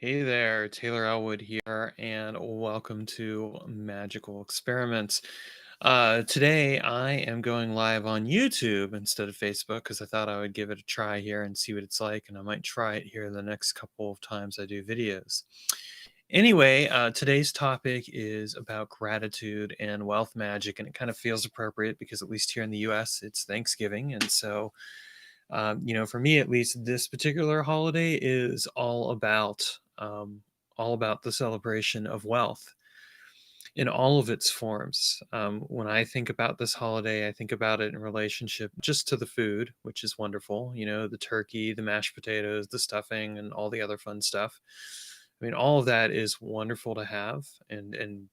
Hey there, Taylor Ellwood here, and welcome to Magical Experiments. Today I am going live on YouTube instead of Facebook because I thought I would give it a try here and see what it's like, and I might try it here the next couple of times I do videos. Anyway, today's topic is about gratitude and wealth magic, and it kind of feels appropriate because at least here in the US, it's Thanksgiving, and so for me at least, this particular holiday is all about the celebration of wealth in all of its forms. When I think about this holiday, I think about it in relationship just to the food, which is wonderful. You know, the turkey, the mashed potatoes, the stuffing, and all the other fun stuff. I mean, all of that is wonderful to have, and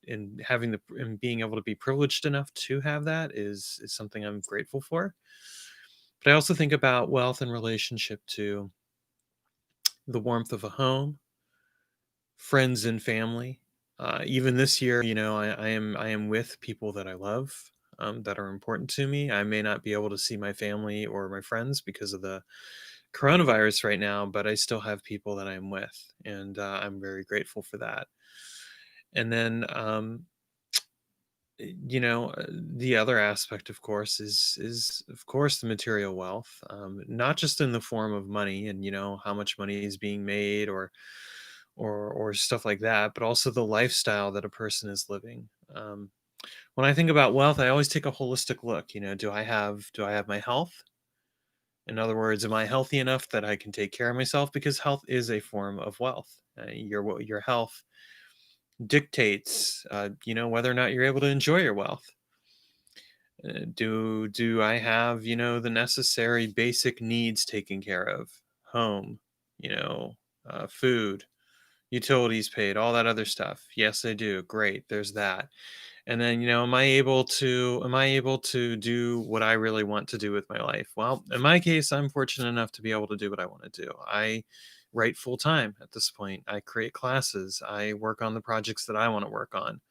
having and being able to be privileged enough to have that is something I'm grateful for. But I also think about wealth in relationship to the warmth of a home, friends and family. Even this year, I am with people that I love, that are important to me. I may not be able to see my family or my friends because of the coronavirus right now, but I still have people that I'm with, and I'm very grateful for that. And then, the other aspect, of course, is of course the material wealth, not just in the form of money and how much money is being made or stuff like that, but also the lifestyle that a person is living. When I think about wealth, I always take a holistic look. Do I have my health? In other words, am I healthy enough that I can take care of myself? Because health is a form of wealth. Your health dictates, whether or not you're able to enjoy your wealth. Do I have the necessary basic needs taken care of? Home, you know, food, utilities paid, all that other stuff. Yes, I do. Great. There's that. And then, am I able to do what I really want to do with my life? Well, in my case, I'm fortunate enough to be able to do what I want to do. I write full time at this point. I create classes. I work on the projects that I want to work on.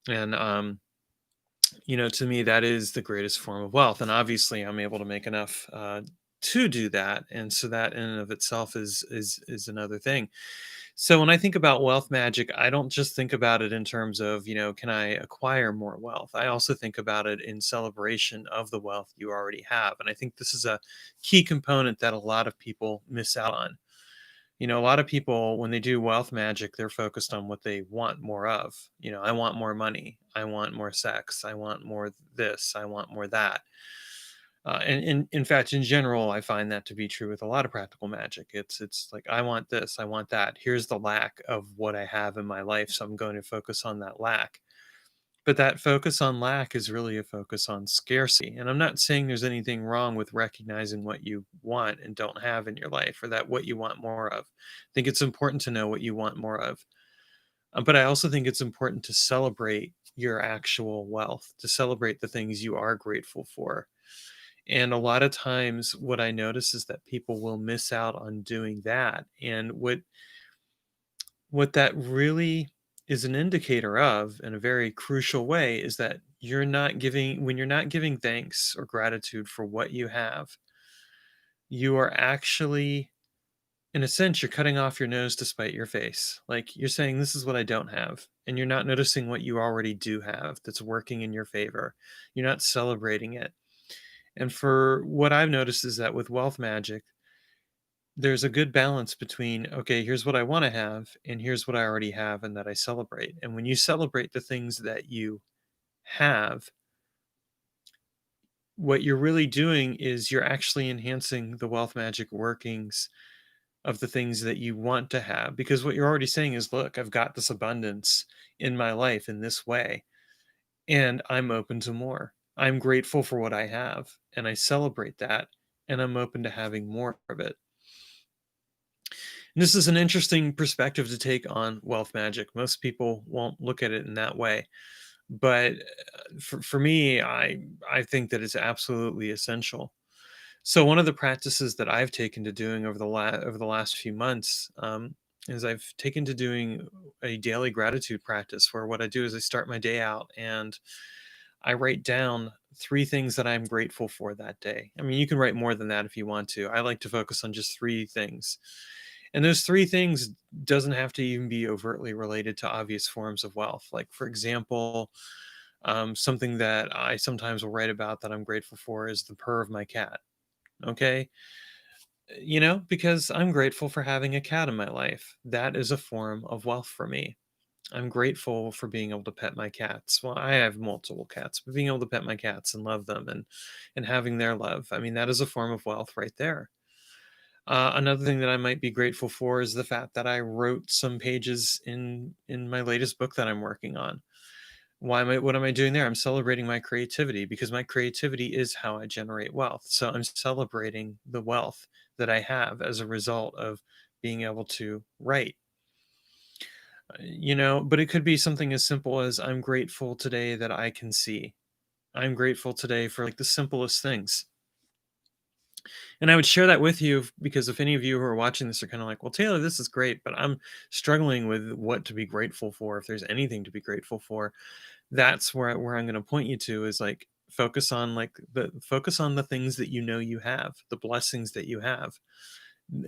And to me, that is the greatest form of wealth. And obviously, I'm able to make enough to do that, and so that in and of itself is another thing. So when I think about wealth magic, I don't just think about it in terms of can I acquire more wealth. I also think about it in celebration of the wealth you already have, and I think this is a key component that a lot of people miss out on. A lot of people, when they do wealth magic, they're focused on what they want more of. I want more money. I want more sex. I want more this. I want more that. And in fact, in general, I find that to be true with a lot of practical magic. It's like I want this, I want that. Here's the lack of what I have in my life, so I'm going to focus on that lack. But that focus on lack is really a focus on scarcity. And I'm not saying there's anything wrong with recognizing what you want and don't have in your life or that what you want more of. I think it's important to know what you want more of. But I also think it's important to celebrate your actual wealth, to celebrate the things you are grateful for. And a lot of times, what I notice is that people will miss out on doing that. And what that really is an indicator of in a very crucial way is that when you're not giving thanks or gratitude for what you have, you are actually, in a sense, you're cutting off your nose to spite your face. Like you're saying, this is what I don't have. And you're not noticing what you already do have that's working in your favor. You're not celebrating it. And for what I've noticed is that with wealth magic, there's a good balance between, okay, here's what I want to have, and here's what I already have and that I celebrate. And when you celebrate the things that you have, what you're really doing is you're actually enhancing the wealth magic workings of the things that you want to have. Because what you're already saying is, look, I've got this abundance in my life in this way, and I'm open to more. I'm grateful for what I have, and I celebrate that, and I'm open to having more of it. And this is an interesting perspective to take on wealth magic. Most people won't look at it in that way, but for me, I think that it's absolutely essential. So one of the practices that I've taken to doing over the last few months, is I've taken to doing a daily gratitude practice where what I do is I start my day out and I write down three things that I'm grateful for that day. I mean, you can write more than that if you want to. I like to focus on just three things. And those three things doesn't have to even be overtly related to obvious forms of wealth. Like, for example, something that I sometimes will write about that I'm grateful for is the purr of my cat. Okay. Because I'm grateful for having a cat in my life. That is a form of wealth for me. I'm grateful for being able to pet my cats. Well, I have multiple cats, but being able to pet my cats and love them and having their love, I mean, that is a form of wealth right there. Another thing that I might be grateful for is the fact that I wrote some pages in my latest book that I'm working on. What am I doing there? I'm celebrating my creativity because my creativity is how I generate wealth. So I'm celebrating the wealth that I have as a result of being able to write. But it could be something as simple as I'm grateful today that I can see. I'm grateful today for like the simplest things. And I would share that with you because if any of you who are watching this are kind of like, well, Taylor, this is great, but I'm struggling with what to be grateful for. If there's anything to be grateful for, that's where I'm going to point you to is like focus on the things that you have, the blessings that you have.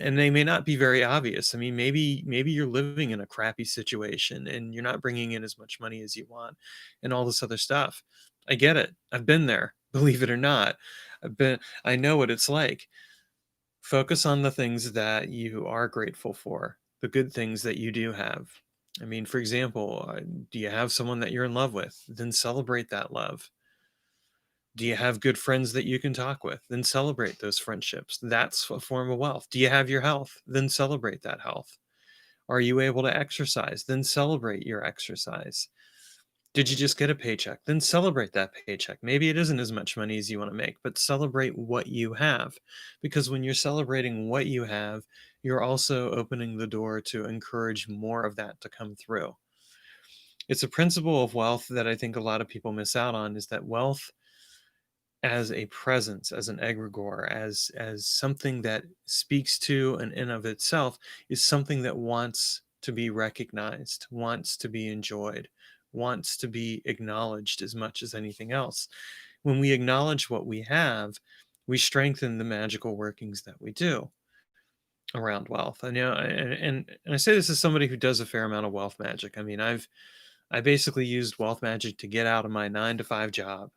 And they may not be very obvious. I mean, maybe you're living in a crappy situation and you're not bringing in as much money as you want and all this other stuff. I get it. I've been there. Believe it or not. I know what it's like. Focus on the things that you are grateful for, the good things that you do have. I mean, for example, do you have someone that you're in love with? Then celebrate that love. Do you have good friends that you can talk with? Then celebrate those friendships. That's a form of wealth. Do you have your health? Then celebrate that health. Are you able to exercise? Then celebrate your exercise. Did you just get a paycheck? Then celebrate that paycheck. Maybe it isn't as much money as you want to make, but celebrate what you have. Because when you're celebrating what you have, you're also opening the door to encourage more of that to come through. It's a principle of wealth that I think a lot of people miss out on is that wealth as a presence, as an egregore, as something that speaks to and in of itself is something that wants to be recognized, wants to be enjoyed, wants to be acknowledged as much as anything else. When we acknowledge what we have, we strengthen the magical workings that we do around wealth. And I say this as somebody who does a fair amount of wealth magic. I mean, I basically used wealth magic to get out of my 9 to 5 job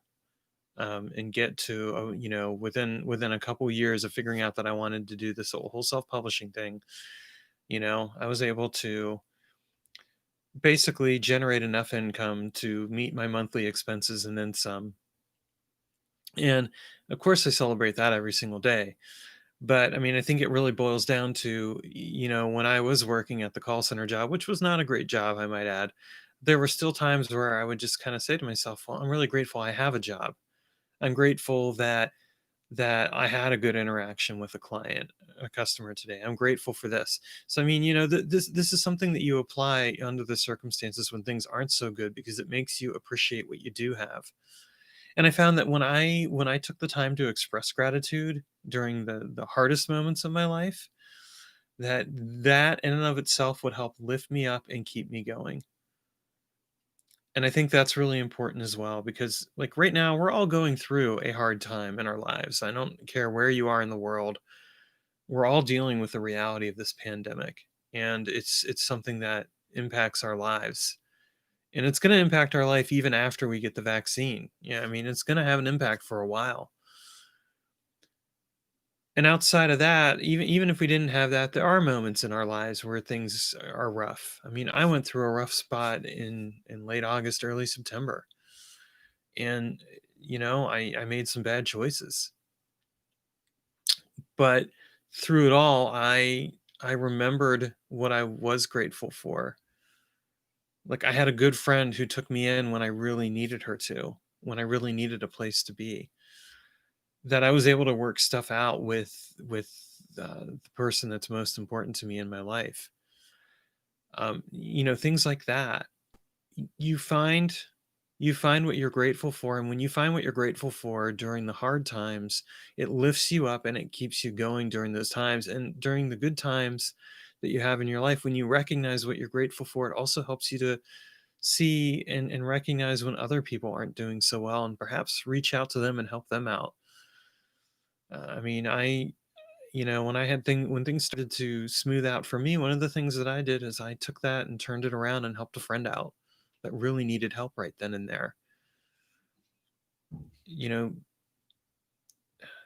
and get to within a couple years of figuring out that I wanted to do this whole self-publishing thing. I was able to basically generate enough income to meet my monthly expenses and then some. And of course, I celebrate that every single day. But I mean, I think it really boils down to, when I was working at the call center job, which was not a great job, I might add, there were still times where I would just kind of say to myself, well, I'm really grateful I have a job. I'm grateful that I had a good interaction with a client, a customer today. I'm grateful for this. So I mean, this is something that you apply under the circumstances when things aren't so good because it makes you appreciate what you do have. And I found that when I took the time to express gratitude during the hardest moments of my life, that in and of itself would help lift me up and keep me going. And I think that's really important as well because like right now we're all going through a hard time in our lives. I don't care where you are in the world. We're all dealing with the reality of this pandemic and it's something that impacts our lives. And it's going to impact our life even after we get the vaccine. Yeah, I mean, it's going to have an impact for a while. And outside of that, even if we didn't have that, there are moments in our lives where things are rough. I mean, I went through a rough spot in late August, early September. And I made some bad choices. But through it all, I remembered what I was grateful for. Like I had a good friend who took me in when I really needed her to, when I really needed a place to be. That I was able to work stuff out with the person that's most important to me in my life. Things like that. You find what you're grateful for, and when you find what you're grateful for during the hard times, it lifts you up and it keeps you going during those times. And during the good times that you have in your life, when you recognize what you're grateful for, it also helps you to see and recognize when other people aren't doing so well and perhaps reach out to them and help them out. I mean, when when things started to smooth out for me, one of the things that I did is I took that and turned it around and helped a friend out that really needed help right then and there. You know,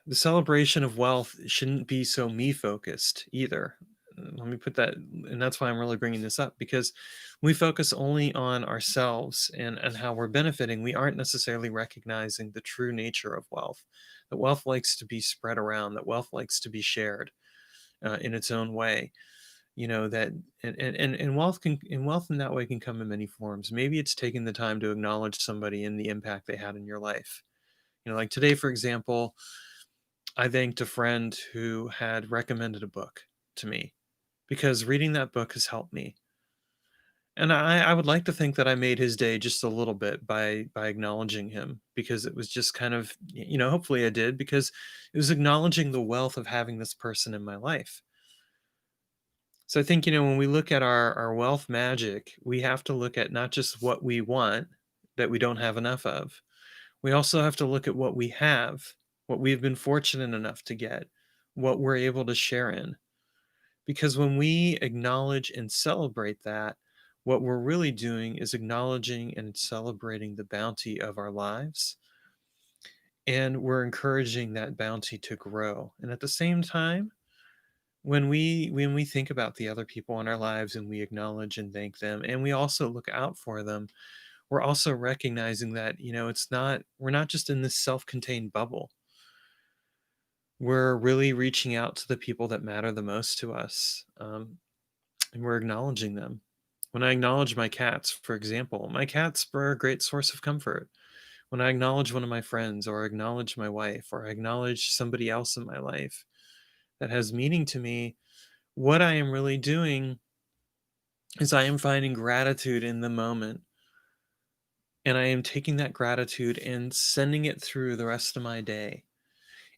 the celebration of wealth shouldn't be so me focused either. Let me put that, and that's why I'm really bringing this up, because we focus only on ourselves and how we're benefiting. We aren't necessarily recognizing the true nature of wealth. That wealth likes to be spread around. That wealth likes to be shared in its own way. That and wealth in that way can come in many forms. Maybe it's taking the time to acknowledge somebody and the impact they had in your life. Like today, for example, I thanked a friend who had recommended a book to me because reading that book has helped me. And I would like to think that I made his day just a little bit by acknowledging him, because it was just kind of, hopefully I did, because it was acknowledging the wealth of having this person in my life. So I think, when we look at our wealth magic, we have to look at not just what we want that we don't have enough of. We also have to look at what we have, what we've been fortunate enough to get, what we're able to share in. Because when we acknowledge and celebrate that, what we're really doing is acknowledging and celebrating the bounty of our lives. And we're encouraging that bounty to grow. And at the same time, when we think about the other people in our lives and we acknowledge and thank them, and we also look out for them, we're also recognizing that, we're not just in this self-contained bubble. We're really reaching out to the people that matter the most to us, and we're acknowledging them. When I acknowledge my cats, for example, my cats were a great source of comfort. When I acknowledge one of my friends, or acknowledge my wife, or acknowledge somebody else in my life that has meaning to me, what I am really doing is I am finding gratitude in the moment. And I am taking that gratitude and sending it through the rest of my day.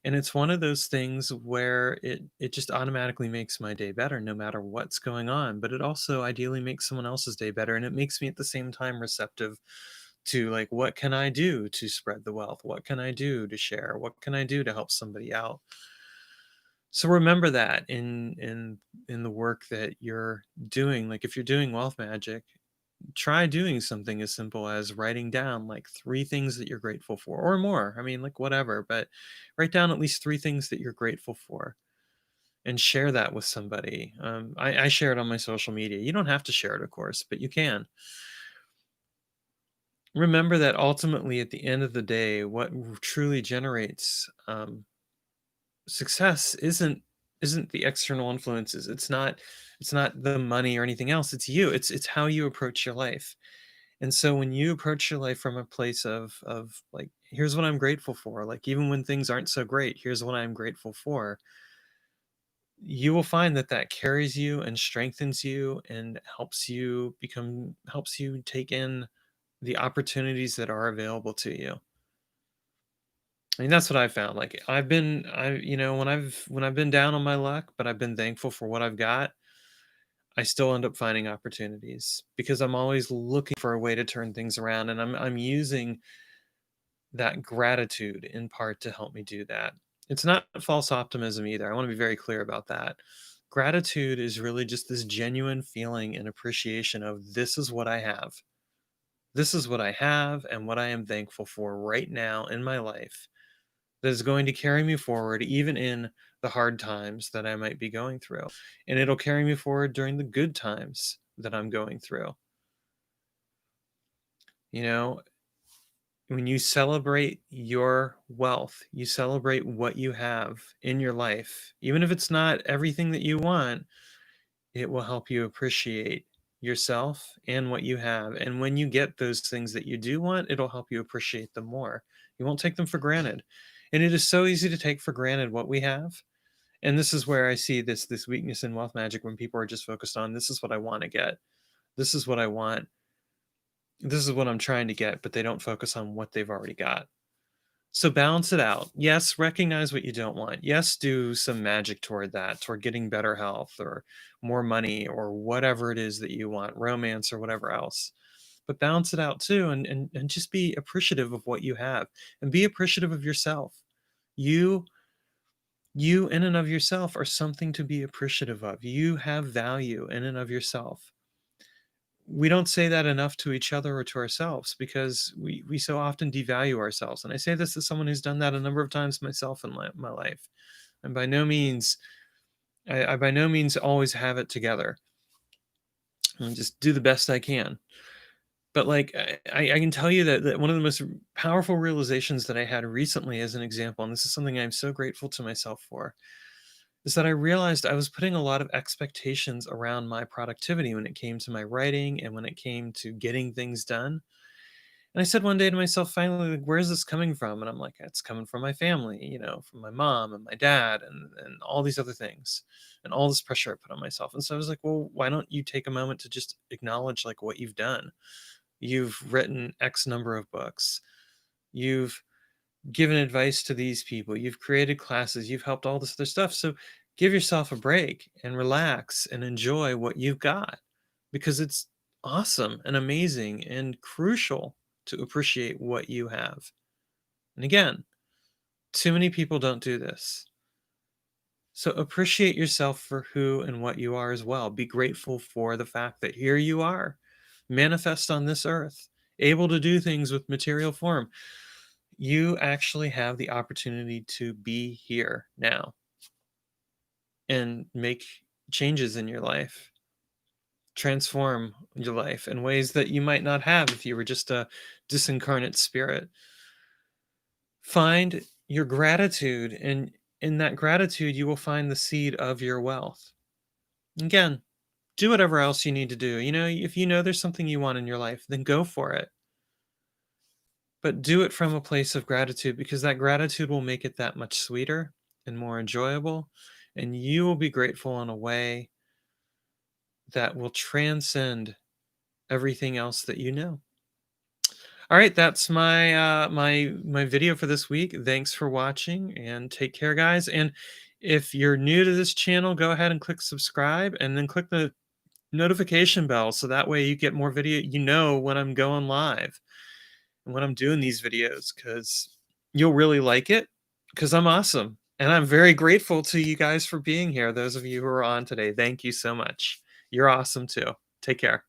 And it's one of those things where it just automatically makes my day better no matter what's going on. But it also ideally makes someone else's day better. And it makes me at the same time receptive to, like, what can I do to spread the wealth? What can I do to share? What can I do to help somebody out? So remember that in the work that you're doing. Like if you're doing wealth magic, try doing something as simple as writing down like three things that you're grateful for, or more. I mean, like whatever, but write down at least three things that you're grateful for and share that with somebody. I share it on my social media. You don't have to share it, of course, but you can. Remember that ultimately, at the end of the day, what truly generates success isn't the external influences. It's not the money or anything else. It's you. It's how you approach your life. And so when you approach your life from a place of like, here's what I'm grateful for, like even when things aren't so great, here's what I'm grateful for, you will find that that carries you and strengthens you and helps you take in the opportunities that are available to you. I mean, that's what I found. Like when I've been down on my luck, but I've been thankful for what I've got, I still end up finding opportunities because I'm always looking for a way to turn things around, and I'm using that gratitude in part to help me do that. It's not false optimism either. I want to be very clear about that. Gratitude is really just this genuine feeling and appreciation of, this is what I have. This is what I have and what I am thankful for right now in my life, that is going to carry me forward even in the hard times that I might be going through. And it'll carry me forward during the good times that I'm going through. You know, when you celebrate your wealth, you celebrate what you have in your life, even if it's not everything that you want, it will help you appreciate yourself and what you have. And when you get those things that you do want, it'll help you appreciate them more. You won't take them for granted. And it is so easy to take for granted what we have. And this is where I see this weakness in wealth magic, when people are just focused on, this is what I want to get. This is what I want. This is what I'm trying to get, but they don't focus on what they've already got. So balance it out. Yes, recognize what you don't want. Yes, do some magic toward that, toward getting better health or more money or whatever it is that you want, romance or whatever else. But balance it out too, and just be appreciative of what you have, and be appreciative of yourself. You You in and of yourself are something to be appreciative of. You have value in and of yourself. We don't say that enough to each other or to ourselves because we so often devalue ourselves. And I say this as someone who's done that a number of times myself in my life. And by no means, I by no means always have it together. I just do the best I can. But like I can tell you that one of the most powerful realizations that I had recently, as an example, and this is something I'm so grateful to myself for, is that I realized I was putting a lot of expectations around my productivity when it came to my writing and when it came to getting things done. And I said one day to myself, finally, like, where is this coming from? And I'm like, it's coming from my family, from my mom and my dad and all these other things and all this pressure I put on myself. And so I was like, well, why don't you take a moment to just acknowledge like what you've done? You've written X number of books. You've given advice to these people. You've created classes. You've helped all this other stuff. So give yourself a break and relax and enjoy what you've got because it's awesome and amazing and crucial to appreciate what you have. And again, too many people don't do this. So appreciate yourself for who and what you are as well. Be grateful for the fact that here you are, manifest on this earth, able to do things with material form. You actually have the opportunity to be here now and make changes in your life, transform your life in ways that you might not have if you were just a disincarnate spirit. Find your gratitude, and in that gratitude, you will find the seed of your wealth. Again, do whatever else you need to do. If you know there's something you want in your life, then go for it. But do it from a place of gratitude because that gratitude will make it that much sweeter and more enjoyable. And you will be grateful in a way that will transcend everything else that you know. All right, that's my video for this week. Thanks for watching and take care, guys. And if you're new to this channel, go ahead and click subscribe and then click the notification bell so that way you get more video. You know when I'm going live and when I'm doing these videos because you'll really like it because I'm awesome. And I'm very grateful to you guys for being here. Those of you who are on today, thank you so much. You're awesome too. Take care.